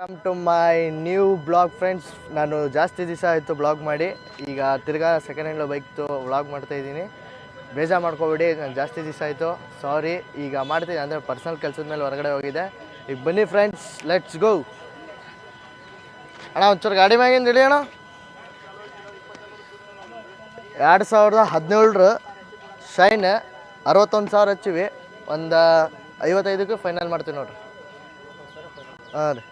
Welcome to my new blog friends. ನಾನು ಜಾಸ್ತಿ ದಿವಸ ಆಯಿತು ಬ್ಲಾಗ್ ಮಾಡಿ. ಈಗ ತಿರ್ಗಾ ಸೆಕೆಂಡ್ ಹ್ಯಾಂಡ್ ಬೈಕ್ದು ವ್ಲಾಗ್ ಮಾಡ್ತಾಯಿದ್ದೀನಿ. ಬೇಜಾರು ಮಾಡ್ಕೊಬೇಡಿ, ನಾನು ಜಾಸ್ತಿ ದಿವಸ ಆಯಿತು, ಸಾರಿ. ಈಗ ಮಾಡ್ತೀನಿ ಅಂದರೆ ಪರ್ಸನಲ್ ಕೆಲಸದ ಮೇಲೆ ಹೊರಗಡೆ ಹೋಗಿದೆ. ಈಗ ಬನ್ನಿ ಫ್ರೆಂಡ್ಸ್, ಲೆಟ್ಸ್ ಗೋ. ಅಣ್ಣ ಒಂಚೂರು ಗಾಡಿ ಮ್ಯಾಗಿಂದ ಇಳಿ ಅಣ್ಣ. 2017 ಶೈನ್ 61,000 ಹಚ್ಚಿವಿ. ಒಂದು 55ಕ್ಕೆ ಫೈನಲ್ ಮಾಡ್ತೀವಿ ನೋಡ್ರಿ. ಹಾಂ ರೀ.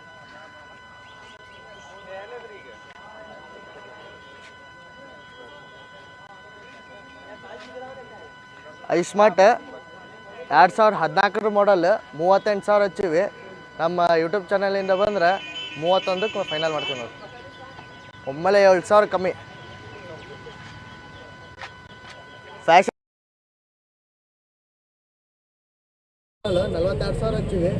ಐಸ್ಮಾರ್ಟ್ 2014 ಮಾಡಲ್ 38,000 ಹಚ್ಚಿವಿ. ನಮ್ಮ ಯೂಟ್ಯೂಬ್ ಚಾನಲಿಂದ ಬಂದ್ರೆ 31ಕ್ಕೆ ಫೈನಲ್ ಮಾಡ್ತೀವಿ ನೋಡಿ. ಒಮ್ಮೆಲೆ 7,000 ಕಮ್ಮಿ. ಫ್ಯಾಷನ್ 42,000 ಹಚ್ಚಿವಿ.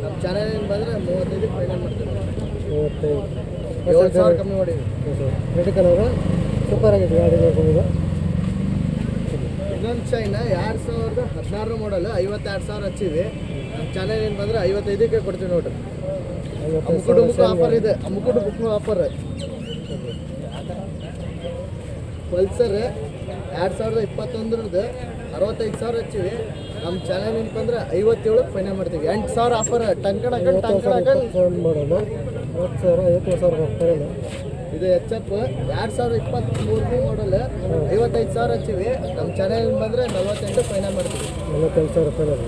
ನಮ್ಮ ಚಾನಲಿಂದ ಬಂದರೆ 35ಕ್ಕೆ ಫೈನಲ್ ಮಾಡ್ತೀವಿ. 7,000 ಕಮ್ಮಿ ಮಾಡಿವಿ. ರೆಡ್ ಕಲರ್ ಸೂಪರ್ ಆಗಿದೆ ಗಾಡಿ. ಇನ್ನೊಂದು ಶೈನ್ 2016 ಮಾಡಲ್ 52,000 ಹಚ್ಚಿವಿ. ನಮ್ಮ ಚಾನಲಿಂದ ಬಂದರೆ 55ಕ್ಕೆ ಕೊಡ್ತೀವಿ ನೋಡ್ರಿ. ಅಮ್ಕುಡು ಬುಕ್ ಆಫರ್ ಇದೆ. ಅಮ್ಕುಡು ಬುಕ್ ಆಫರ್. ಪಲ್ಸರ್ 2021 65,000 ಹಚ್ಚಿವಿ. ನಮ್ಮ ಚಾನಲಿಂದ ಬಂದರೆ 57ಕ್ಕೆ ಫೈನಲ್ ಮಾಡ್ತೀವಿ. 8,000 ಆಫರ್. ಟಂಕಣ ಮಾಡೋದು 50,000 ಇದು ಎಚ್ ಎಫ್ 2023 ಮಾಡಲ್ 55,000 ಹಚ್ಚಿವಿ. ನಮ್ಮ ಚಾನಲಿಂದ ಬಂದರೆ 48 ಫೈನಲ್ ಮಾಡ್ತೀವಿ. 48,000 ಫೈನಲ್.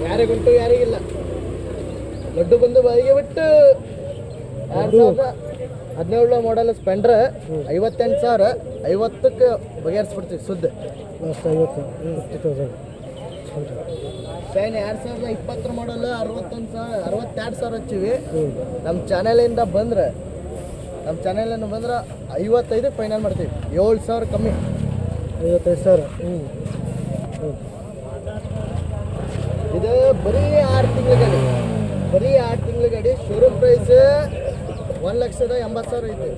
ಯಾರಿಗುಂಟು ಯಾರಿಗಿಲ್ಲ. ಲಡ್ಡು ಬಂದು ಬಾಯಿಗೆ ಬಿಟ್ಟು 2017 ಮಾಡಲ್ ಸ್ಪೆಂಡ್ರ್ 58,000 50ಕ್ಕೆ ಬಗೆಹರಿಸ್ಬಿಡ್ತೀವಿ ಸುದ್ದ. ಲಾಸ್ಟ್ 50,000. ಶೈನ್ 2020 ಮಾಡಲ್ 62,000 ಹಚ್ಚಿವಿ. ನಮ್ಮ ಚಾನಲಿಂದ ಬಂದ್ರೆ 55ಕ್ಕೆ ಫೈನಲ್ ಮಾಡ್ತೀವಿ. 7,000 ಕಮ್ಮಿ. 55,000. ಇದು ಬರೀ 6 ತಿಂಗಳ ಗಾಡಿ. ಶೋರೂಮ್ ಪ್ರೈಸ್ 1,80,000 ಐತಿ.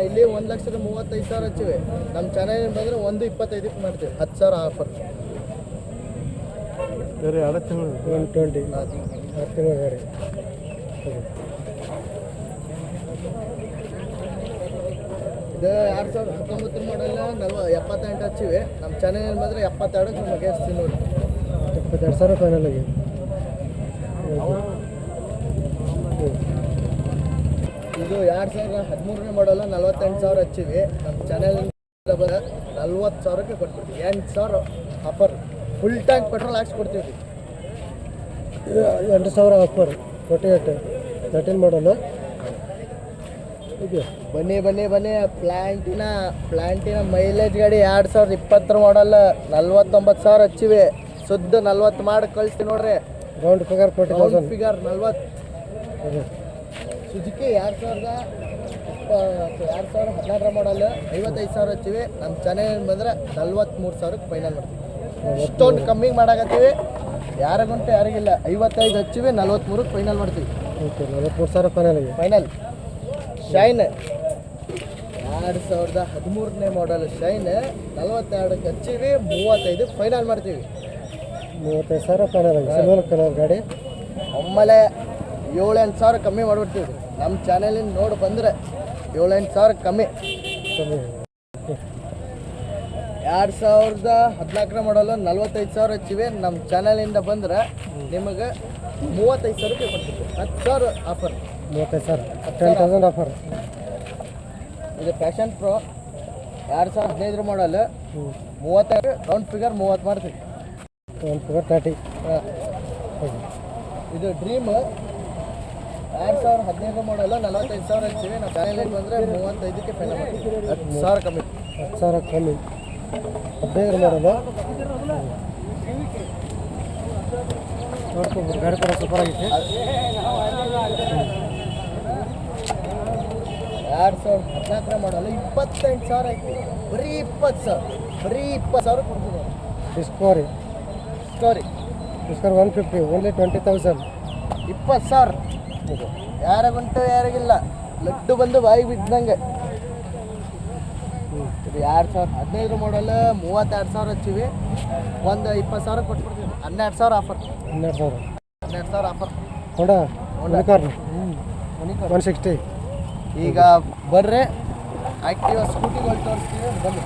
ಇಲ್ಲಿ 1,35,000 ಹಚ್ಚಿವಿ. ನಮ್ಮ ಚಾನಲಿಂದ ಬಂದರೆ 1,25ಕ್ಕೆ ಮಾಡ್ತೀವಿ. 10,000 ಆಫರ್. ಬೇರೆ 2 ತಿಂಗಳು 120 6 ತಿಂಗಳ ಗಾಡಿ. ಇದು 2019 ಮಾಡಲ್ 78 ಹಚ್ಚಿವಿ. ನಮ್ಮ ಚಾನಲ್ ಬಂದರೆ 72ಕ್ಕೆ ಬಗೆಹರಿಸ್ತೀವಿ ನೋಡಿ. 72,000 ಫೈನಲ್ ಆಗಿ. ಇದು 2013 ಮಾಡಲ್ 48,000 ಹಚ್ಚಿವಿ. ನಮ್ಮ ಚಾನಲ್ 40,000ಕ್ಕೆ ಕೊಟ್ಬಿಡ್ತೀವಿ. 8,000 ಆಫರ್. ಫುಲ್ ಟ್ಯಾಂಕ್ ಪೆಟ್ರೋಲ್ ಹಾಕ್ಸ್ಕೊಡ್ತೀವಿ. 8,000 ಆಫರ್. 13 ಮಾಡಲ್. ಬನ್ನಿ ಪ್ಲಾಂಟಿನ ಮೈಲೇಜ್ ಗಾಡಿ 2020 ಮಾಡಲ್ 49,000 ಹಚ್ಚಿವಿ. ಶುದ್ಧ 40 ಮಾಡಿ ಕಳಿಸ್ತೀವಿ ನೋಡ್ರಿ. Round figure 40. ಸುಜುಕಿ 2016 ಮಾಡಲ್ 55,000 ಹಚ್ಚಿವಿ. ನಮ್ಮ ಚಾನಲ್ ಬಂದರೆ 43,000ಕ್ಕೆ ಫೈನಲ್ ಮಾಡ್ತೀವಿ. ಇಷ್ಟೊಂದು ಕಮ್ಮಿ ಮಾಡಾಕತ್ತೀವಿ. ಯಾರಿಗುಂಟು ಯಾರಿಗಿಲ್ಲ. 55 ಹಚ್ಚಿವಿ. 43ಕ್ಕೆ ಫೈನಲ್ ಮಾಡ್ತೀವಿ. 43,000 ಫೈನಲ್. ಶೈನ್ 2013 ಮಾಡಲ್ ಶೈನ್ 42ಕ್ಕೆ ಹಚ್ಚಿವಿ. 35ಕ್ಕೆ ಫೈನಲ್ ಮಾಡ್ತೀವಿ. 35,000 ಫೈನಲ್. ಸಿಲ್ವರ್ ಕಲರ್ ಗಾಡಿ. ಒಮ್ಮೆಲೆ 7,000 ಕಮ್ಮಿ ಮಾಡಿಬಿಡ್ತೀವಿ. ನಮ್ಮ ಚಾನಲಿಂದ ನೋಡಿ ಬಂದರೆ 7,000 ಕಮ್ಮಿ. 2014 ಮಾಡಲು 45,000 ಹಚ್ಚಿವಿ. ನಮ್ಮ ಚಾನಲಿಂದ ಬಂದರೆ ನಿಮಗೆ 35,000ಕ್ಕೆ ಕೊಡ್ತೀವಿ. 10,000 ಆಫರ್. 35,000. 10,000 ಆಫರ್. ಇದು ಫ್ಯಾಷನ್ ಪ್ರೋ 2015 ಮಾಡಲ್ 30 ರೌಂಡ್ ಫಿಗರ್ 30 ಮಾಡ್ತೀವಿ. Round figure 30. ಇದು ಡ್ರೀಮ್ 2015 ಮಾಡಲ್ 45,000 ಹಚ್ಚಿವಿ. ನಮ್ಮ ಚಾನಲಿಂದ ಬಂದರೆ 35ಕ್ಕೆ ಫೈನಲ್ ಮಾಡ್ತೀವಿ. 10,000 ಕಮ್ಮಿ. 10,000 ಕಮ್ಮಿ. 15 ಮಾಡಲ್ ನೋಡ್ಕೊಬೋದು. ಗಾಡಿ ಕೂಡ ಸೂಪರ್ ಆಗಿತ್ತು. 2014 ಮಾಡಲ್ 28,000 ಐತಿ. ಬರೀ 20,000 ಕೊಡ್ತೀವಿ. Discovery 150 only 20,000. 20,000. ಯಾರಿಗುಂಟು ಯಾರಿಗಿಲ್ಲ. ಲಡ್ಡು ಬಂದು ಬಾಯಿಗೆ ಬಿದ್ದಂಗೆ. ಇದು 2015 ಮಾಡಲ್ 32,000 ಹಚ್ಚಿವಿ. ಒಂದು 20,000 ಕೊಟ್ಬಿಡ್ತೀವಿ. 12,000 ಆಫರ್. 12,000 ಆಫರ್. ಹೋಂಡಾ 160. ಈಗ ಬರ್ರೆ ಆ್ಯಕ್ಟಿವಾ ಸ್ಕೂಟಿಗಳು ತೋರಿಸ್ತೀವಿ ಬನ್ನಿ.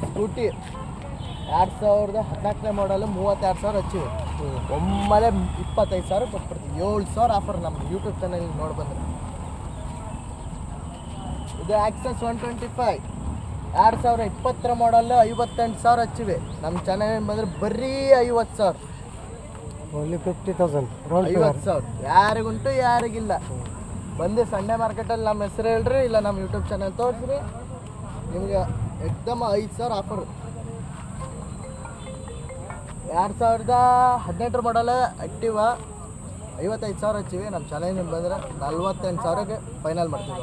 ಸ್ಕೂಟಿ 2014ನೇ ಮಾಡಲು 32,000 ಹಚ್ಚಿವಿ. ಒಮ್ಮೆಲೆ 25,000 ಕೊಟ್ಬಿಡ್ತೀವಿ. 7,000 ಆಫರ್ ನಮ್ಮ ಯೂಟ್ಯೂಬ್ ಚಾನಲ್ ನೋಡಿ ಬಂದ್ರೆ. ಇದು ಆಕ್ಸಸ್ 125 2020 ಮಾಡಲು 58,000 ಹಚ್ಚಿವೆ. ನಮ್ಮ ಚಾನಲ್ ಬಂದರೆ ಬರೀ 50,000. ಓನ್ಲಿ 50,000 50,000 ಯಾರಿಗುಂಟು ಯಾರಿಗಿಲ್ಲ. ಬಂದು ಸಂಡೇ ಮಾರ್ಕೆಟಲ್ಲಿ ನಮ್ಮ ಹೆಸರು ಹೇಳ್ರಿ, ಇಲ್ಲ ನಮ್ಮ ಯೂಟ್ಯೂಬ್ ಚಾನಲ್ ತೋರಿಸ್ರಿ, ನಿಮಗೆ ಎಕ್ದಮ್ 5,000 ಆಫರ್. 2018 ಮಾಡಲ ಆ್ಯಕ್ಟಿವಾ 55,000 ಹಚ್ಚಿವಿ. ನಮ್ಮ ಚಾನಲ್ ಬಂದರೆ 48,000ಕ್ಕೆ ಫೈನಲ್ ಮಾಡ್ತೀವಿ.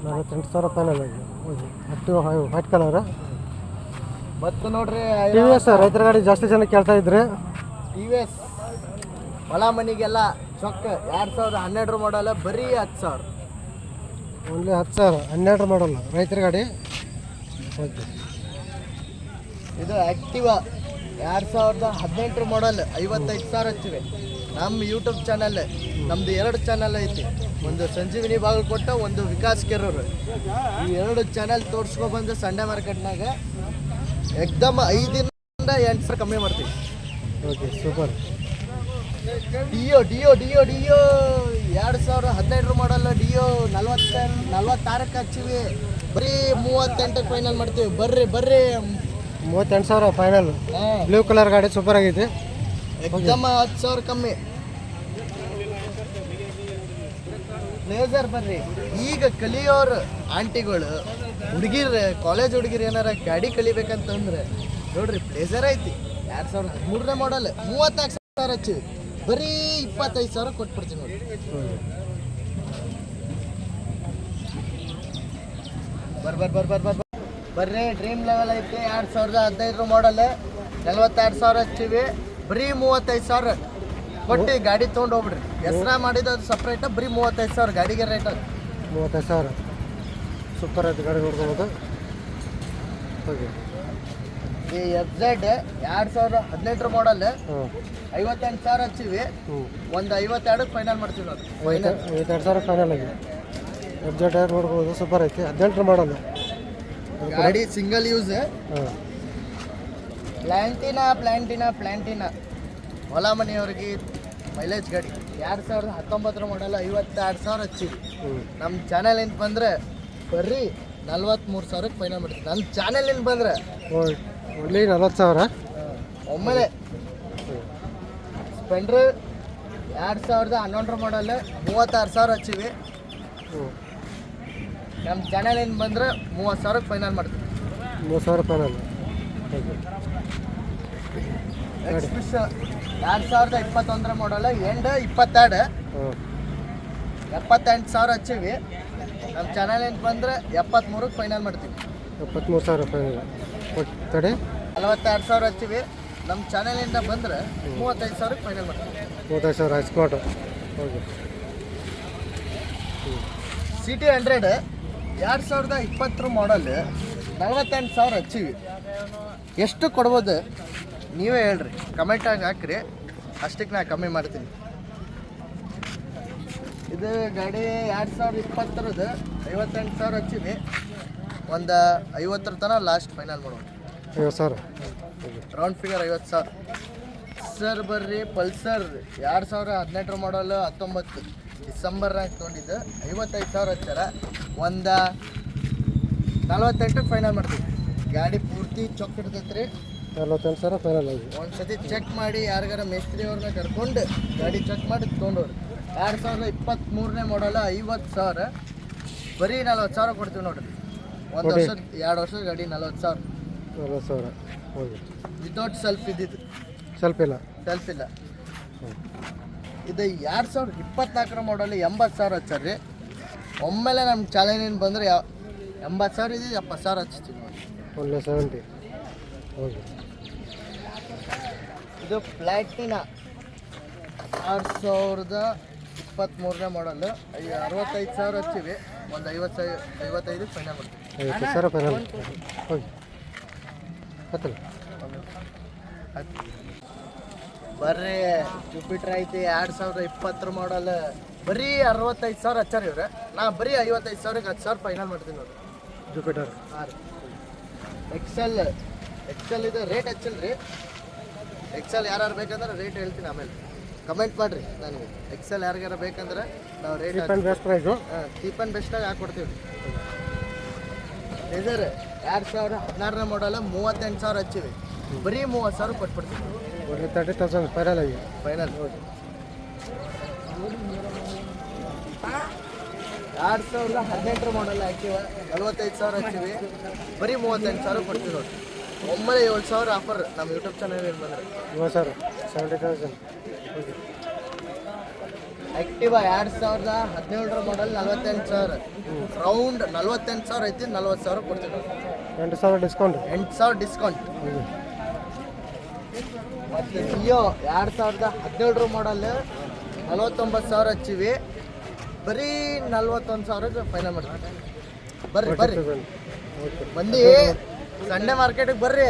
48,000 ಫೈನಲ್ ಆಗಿ ಆ್ಯಕ್ಟಿವಾ ವೈಟ್ ಕಲರ್. ಮತ್ತು ನೋಡ್ರಿ ಟಿ ವಿ ಎಸ್ ರೈತರ ಗಾಡಿ ಜಾಸ್ತಿ ಜನ ಕೇಳ್ತಾ ಇದ್ರೆ. ಟಿ ವಿ ಎಸ್ ಹೊಲ ಮನೆಗೆಲ್ಲ ಚೊಕ್ಕ 2012 ಮಾಡಲ್ಲ ಬರೀ 10,000. ಓನ್ಲಿ 10,000 12 ಮಾಡಲ್ಲ ರೈತರ ಗಾಡಿ. ಓಕೆ. ಇದು ಆ್ಯಕ್ಟಿವಾ 2018 ಮಾಡಲ್ 55,000 ಹಚ್ಚಿವೆ. ನಮ್ಮ ಯೂಟ್ಯೂಬ್ ಚಾನಲ್ ನಮ್ಮದು 2 ಚಾನಲ್ ಐತಿ. ಒಂದು ಸಂಜೀವಿನಿ ಬಾಗಲಕೋಟೆ, ಒಂದು ವಿಕಾಸ್ ಕೆರೂರು. ಈ 2 ಚಾನಲ್ ತೋರಿಸ್ಕೊಬಂದು ಸಂಡೇ ಮಾರ್ಕೆಟ್ನಾಗ ಎಕ್ದಮ್ 5ರಿಂದ 8,000 ಕಮ್ಮಿ ಮಾಡ್ತೀವಿ. Okay, super. ಡಿಯೋ 2015 ಮಾಡಲ್ಲ. ಡಿಯೋ 46ಕ್ಕೆ ಹಚ್ಚಿವಿ. ಬರೀ 38ಕ್ಕೆ ಫೈನಲ್ ಮಾಡ್ತೀವಿ. ಬರ್ರಿ 38,000 ಫೈನಲ್. ಬ್ಲೂ ಕಲರ್ ಗಾಡಿ ಸೂಪರ್ ಆಗೈತಿ. ಎಕ್ದಮ್ 10,000 ಕಮ್ಮಿ. ಪ್ಲೇಸರ್ ಬರ್ರಿ. ಈಗ ಕಲಿಯೋರು ಆಂಟಿಗಳು ಹುಡುಗಿರು, ಕಾಲೇಜ್ ಹುಡುಗಿರು ಏನಾರ ಗಾಡಿ ಕಲಿಬೇಕಂತಂದ್ರೆ ನೋಡ್ರಿ, ಪ್ಲೇಸರ್ ಐತಿ 2013ನೇ ಮಾಡಲ್ 34,000 ಹಚ್ಚಿವಿ. ಬರೀ 25,000 ಕೊಟ್ಬಿಡ್ತೀವಿ ನೋಡಿ. ಬರ್ರಿ ಡ್ರೀಮ್ ಲೆವೆಲ್ ಐತಿ 2015 ಮಾಡಲ್ 42,000 ಹಚ್ಚಿವಿ. ಬರೀ 35,000 ಕೊಟ್ಟು ಗಾಡಿ ತೊಗೊಂಡು ಹೋಗ್ಬಿಡ್ರಿ. ಹೆಸರ ಮಾಡಿದ ಅದು ಸಪ್ರೇಟ. ಬರೀ 35,000 ಗಾಡಿಗೆ ರೇಟ್. 35,000 ಸೂಪರ್ ಆಯ್ತು ಗಾಡಿ ನೋಡ್ಕೋಬೋದು. ಓಕೆ. ಈ FZ 2018 ಮಾಡಲ್ 58,000 ಹಚ್ಚಿವಿ. ಒಂದು 52ಕ್ಕೆ ಫೈನಲ್ ಮಾಡ್ತೀವಿ ನಾವು. 52,000 ಫೈನಲ್ ಆಗಿ FZ ಟೈರ್ ನೋಡ್ಬೋದು. ಸೂಪರ್ ಐತಿ. 18 ಮಾಡಲ್ ಗಾಡಿ ಸಿಂಗಲ್ ಯೂಸ್. ಪ್ಲಾಂಟಿನಾ ಹೊಲ ಮನೆಯವ್ರಿಗೆ ಮೈಲೇಜ್ ಗಾಡಿ 2019 ಮಾಡಲ್ಲ 52,000 ಹಚ್ಚಿವಿ. ನಮ್ಮ ಚಾನಲಿಂದ ಬಂದರೆ ಬರ್ರಿ 43,000ಕ್ಕೆ ಫೈನಲ್ ಮಾಡ್ತೀವಿ. ನಮ್ಮ ಚಾನಲಿಂದ ಬಂದರೆ ಓನ್ಲಿ 40,000 ಒಮ್ಮೆಲೆ. ಸ್ಪೆಂಡ್ರ್ 2011 ಮಾಡಲ್ 36,000 ಹಚ್ಚಿವಿ. ನಮ್ಮ ಚಾನಲಿಂದ ಬಂದರೆ 30,000ಕ್ಕೆ ಫೈನಲ್ ಮಾಡ್ತೀವಿ. 30,000 ಫೈನಲ್. ಎಕ್ಸ್ಪ್ರೆಸ್ 2021 ಮಾಡಲ್ಲ 22 78,000 ಹಚ್ಚಿವಿ. ನಮ್ಮ ಚಾನಲಿಂದ ಬಂದರೆ 73ಕ್ಕೆ ಫೈನಲ್ ಮಾಡ್ತೀವಿ. 73,000 ಫೈನಲ್. ತಡೆ 42,000 ಹಚ್ಚಿವಿ. ನಮ್ಮ ಚಾನಲಿಂದ ಬಂದರೆ 35,000ಕ್ಕೆ ಫೈನಲ್ ಮಾಡ್ತೀವಿ. 35,000 ಎಕ್ಸ್ಪೋರ್ಟ್. ಓಕೆ. CT 100 2020 ಮಾಡಲ್ 48,000 ಹಚ್ಚಿವಿ. ಎಷ್ಟು ಕೊಡ್ಬೋದು ನೀವೇ ಹೇಳ್ರಿ, ಕಮೆಂಟಾಗಿ ಹಾಕ್ರಿ. ಅಷ್ಟಕ್ಕೆ ನಾ ಕಮ್ಮಿ ಮಾಡ್ತೀನಿ. ಇದು ಗಾಡಿ 2020 58,000 ಹಚ್ಚಿವಿ. ಒಂದು 50 ತನಕ ಲಾಸ್ಟ್ ಫೈನಲ್ ಮಾಡೋದು. 50,000 ರೌಂಡ್ ಫಿಗರ್ 50,000. ಸರ್ ಬರ್ರಿ ಪಲ್ಸರ್ 2018 ಮಾಡಲ್ 19 ಡಿಸೆಂಬರ್ನಾಗ ತೊಗೊಂಡಿದ್ದು 55,000 ಹಚ್ಚಾರ. ಒಂದು 48ಕ್ಕೆ ಫೈನಲ್ ಮಾಡ್ತೀವಿ. ಗಾಡಿ ಪೂರ್ತಿ ಚೊಕ್ ಇರ್ತೈತೆ ರೀ. 48,000 ಫೈನಲ್ ಆಗಿ. ಒಂದು ಸತಿ ಚೆಕ್ ಮಾಡಿ ಯಾರಿಗಾರ ಮೇಸ್ತ್ರಿ ಅವ್ರನ್ನ ಕರ್ಕೊಂಡು ಗಾಡಿ ಚೆಕ್ ಮಾಡಿ ತೊಗೊಂಡವ್ರಿ. 2023ನೇ ಮಾಡಲ್ಲ 50,000. ಬರೀ 40,000 ಕೊಡ್ತೀವಿ ನೋಡ್ರಿ. 1 ವರ್ಷದ 2 ವರ್ಷದ ಗಾಡಿ 40,000. 40,000. ಓಕೆ. ವಿತೌಟ್ ಸೆಲ್ಫ್ ಇದ್ದಿದ್ದು. ಸೆಲ್ಫ್ ಇಲ್ಲ. ಇದು 2024 ಮಾಡಲ್ 80,000 ಹಚ್ಚಾರ್ರಿ. ಒಮ್ಮೆಲೆ ನಮ್ಮ ಚಾಲೆಂಜಿನ ಬಂದರೆ 80,000 ಇದ್ದಿದ್ದು 70,000 ಹಚ್ತೀವಿ ನೋಡಿ. ಒಳ್ಳೆ 70. ಓಕೆ. ಇದು ಪ್ಲಾಟಿನಾ 2023ನೇ ಮಾಡಲ್ 65,000 ಹಚ್ಚಿವಿ. ಒಂದು 55 ಫೈನಲ್ ಮಾಡ್ತೀವಿ. 50,000 ಫೈನಲ್. ಹೋಗಿ ಹತ್ತಲ್ಲ ಬರ್ರಿ ಜುಪಿಟರ್ ಐತಿ 2020 ಮಾಡಲ್ ಬರೀ 65,000 ಹಚ್ಚಾರ ಇವ್ರೆ. ನಾ ಬರೀ 55,000ಕ್ಕೆ 10,000 ಫೈನಲ್ ಮಾಡ್ತೀನಿ ನೋಡಿ. ಜುಪಿಟರ್ ಹಾಂ ರೀ. ಎಕ್ಸೆಲ್ ಇದೆ ರೇಟ್ ಹೆಚ್ಚಿಲ್ಲ ರೀ. ಎಕ್ಸೆಲ್ ಯಾರು ಬೇಕಂದ್ರೆ ರೇಟ್ ಹೇಳ್ತೀನಿ ಆಮೇಲೆ ಕಮೆಂಟ್ ಮಾಡಿರಿ ನನಗೆ. ಎಕ್ಸೆಲ್ ಯಾರಿಗಾರ ಬೇಕಂದ್ರೆ ನಾವು rate best price. Cheap and ಬೆಸ್ಟಾಗಿ ಹಾಕ್ಕೊಡ್ತೀವಿ. ಲೇಸರ್ 2016 ಮಾಡಲ್ಲ 38,000 ಹಚ್ಚಿವಿ. ಬರೀ 30,000 ಕೊಟ್ಬಿಡ್ತೀವಿ. 30,000 ಫೈನಲ್ ಆಗಿ ಫೈನಲ್ 2018 ಮಾಡಲ್ ಹಾಕಿವ 45,000 ಹಚ್ಚಿವಿ. ಬರೀ 38,000 ಕೊಡ್ತೀವಿ ನೋಡಿ. ಒಮ್ಮೆಲೆ 7,000 ಆಫರ್ ನಮ್ಮ ಯೂಟ್ಯೂಬ್ ಚಾನಲ್ ಏನು ಬಂದರೆ 70,000. ಆ್ಯಕ್ಟಿವಾ 2017 ಮಾಡಲ್ 48,000. ರೌಂಡ್ 48,000 ಐತಿ. 40,000 ಕೊಡ್ತೀವಿ ನೋಡಿ. 8,000 ಡಿಸ್ಕೌಂಟ್. 8,000 ಡಿಸ್ಕೌಂಟ್. ಮತ್ತು ಜಿಯೋ 2017 ಮಾಡಲ್ 49,000 ಹಚ್ಚಿವಿ. ಬರೀ 41,000ಕ್ಕೆ ಫೈನಲ್ ಮಾಡ್ತೀವಿ. ಬರ್ರಿ ಮಂದಿ ಸಂಡೇ ಮಾರ್ಕೆಟಿಗೆ ಬರ್ರಿ.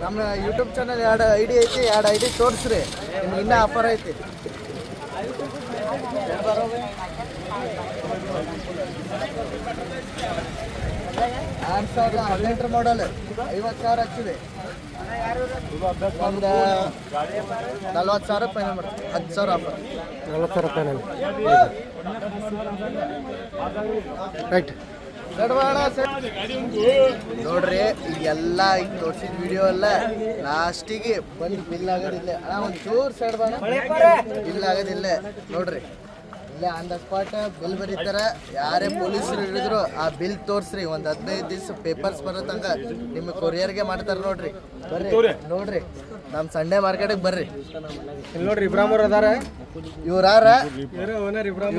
ನಮ್ಮ ಯೂಟ್ಯೂಬ್ ಚಾನಲ್ 2 ID ಐತಿ. 2 ID ತೋರಿಸ್ರಿ. ನಿಮ್ಗೆ ಇನ್ನೂ ಆಫರ್ ಐತಿ. 2018 ಮಾಡಲ್ 50,000 ಹಚ್ಚಿದೆ. ಒಂದು 40,000 ಫೈನಲ್ ಮಾಡ್ತೀವಿ. 10,000 ಆಫರ್. 40,000 ಫೈನಲ್. ರೈಟ್ ನೋಡ್ರಿ ಈಗೆಲ್ಲ ಈಗ ತೋರಿಸಿದ ವಿಡಿಯೋ ಎಲ್ಲ ಲಾಸ್ಟಿಗೆ ಬಂದು ಬಿಲ್ ಆಗೋದಿಲ್ಲ. ಒಂದು ಚೂರು ಸೈಡ್ ಬಾಣ ಬಿಲ್ ಆಗೋದಿಲ್ಲ ನೋಡ್ರಿ. ಇಲ್ಲೇ ಆನ್ ದ ಸ್ಪಾಟ್ ಬಿಲ್ ಬರೀತಾರೆ. ಯಾರೇ ಪೊಲೀಸರು ಹಿಡಿದ್ರು ಆ ಬಿಲ್ ತೋರಿಸ್ರಿ. ಒಂದು 15 ದಿವಸ ಪೇಪರ್ಸ್ ಬರೋತಂಗ ನಿಮಗೆ ಕೊರಿಯರ್ಗೆ ಮಾಡ್ತಾರೆ ನೋಡ್ರಿ. ಬರ್ರಿ ನೋಡ್ರಿ ನಮ್ಮ ಸಂಡೇ ಮಾರ್ಕೆಟಿಗೆ ಬರ್ರಿ. ಇಲ್ಲಿ ನೋಡ್ರಿ ಇಬ್ರಾಮರ್ ಅದಾರ. ಇವ್ರಾರ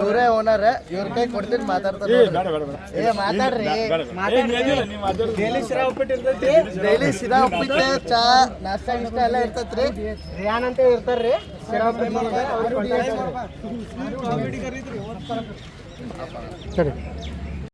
ಇವರೇ ಓನರ್. ಇವ್ರ ಕೈ ಕೊಡ್ತೀನಿ ಮಾತಾಡ್ತಾರೆ. ಏ ಮಾತಾಡ್ರಿ. ಡೈಲಿ ಸಿರಾ ಉಪ್ಪಿಟ್ಟು ಚಾ ನಾಷ್ಟಾ ಇಷ್ಟ ಎಲ್ಲ ಇರ್ತೈತ್ರಿ. ರಿಯಾನ್ ಅಂತ ಇರ್ತಾರ್ರಿ. ಸರಿ